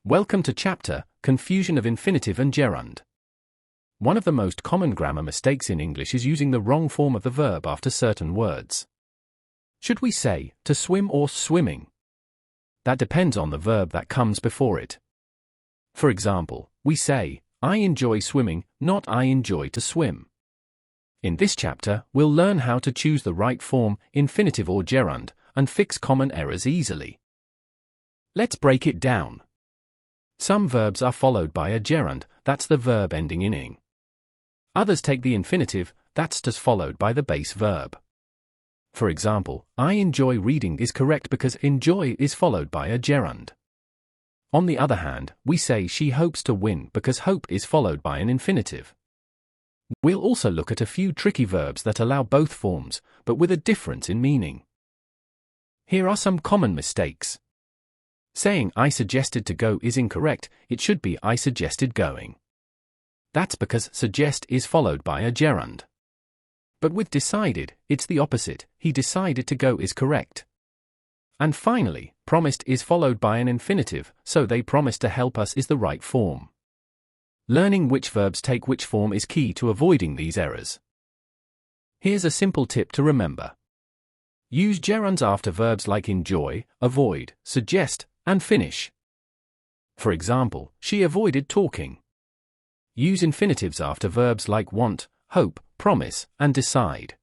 Welcome to chapter, Confusion of Infinitive and Gerund. One of the most common grammar mistakes in English is using the wrong form of the verb after certain words. Should we say, to swim or swimming? That depends on the verb that comes before it. For example, we say, I enjoy swimming, not I enjoy to swim. In this chapter, we'll learn how to choose the right form, infinitive or gerund, and fix common errors easily. Let's break it down. Some verbs are followed by a gerund, that's the verb ending in ing. Others take the infinitive, that's just followed by the base verb. For example, I enjoy reading is correct because enjoy is followed by a gerund. On the other hand, we say she hopes to win because hope is followed by an infinitive. We'll also look at a few tricky verbs that allow both forms, but with a difference in meaning. Here are some common mistakes. Saying I suggested to go is incorrect, it should be I suggested going. That's because suggest is followed by a gerund. But with decided, it's the opposite, he decided to go is correct. And finally, promised is followed by an infinitive, so they promised to help us is the right form. Learning which verbs take which form is key to avoiding these errors. Here's a simple tip to remember. Use gerunds after verbs like enjoy, avoid, suggest, and finish. For example, she avoided talking. Use infinitives after verbs like want, hope, promise, and decide.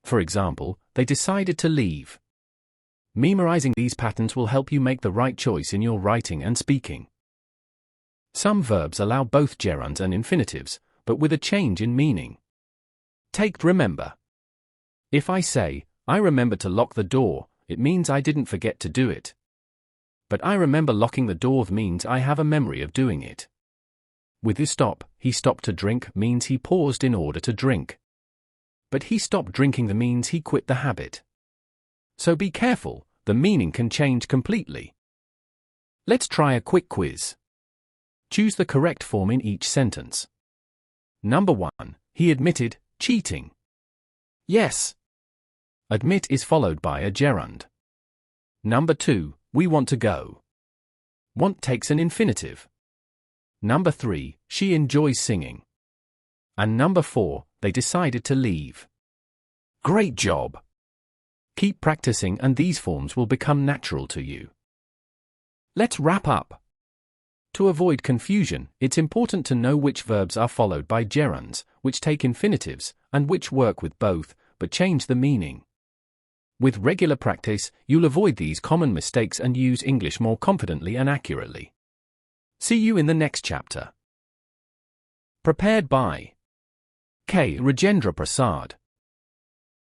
For example, they decided to leave. Memorizing these patterns will help you make the right choice in your writing and speaking. Some verbs allow both gerunds and infinitives, but with a change in meaning. Take remember. If I say, I remember to lock the door, it means I didn't forget to do it. But I remember locking the door means I have a memory of doing it. With his stop, he stopped to drink means he paused in order to drink. But he stopped drinking the means he quit the habit. So be careful, the meaning can change completely. Let's try a quick quiz. Choose the correct form in each sentence. Number 1, he admitted cheating. Yes. Admit is followed by a gerund. Number 2, we want to go. Want takes an infinitive. Number 3, she enjoys singing. And number 4, they decided to leave. Great job! Keep practicing and these forms will become natural to you. Let's wrap up. To avoid confusion, it's important to know which verbs are followed by gerunds, which take infinitives, and which work with both, but change the meaning. With regular practice, you'll avoid these common mistakes and use English more confidently and accurately. See you in the next chapter. Prepared by K. Rajendra Prasad.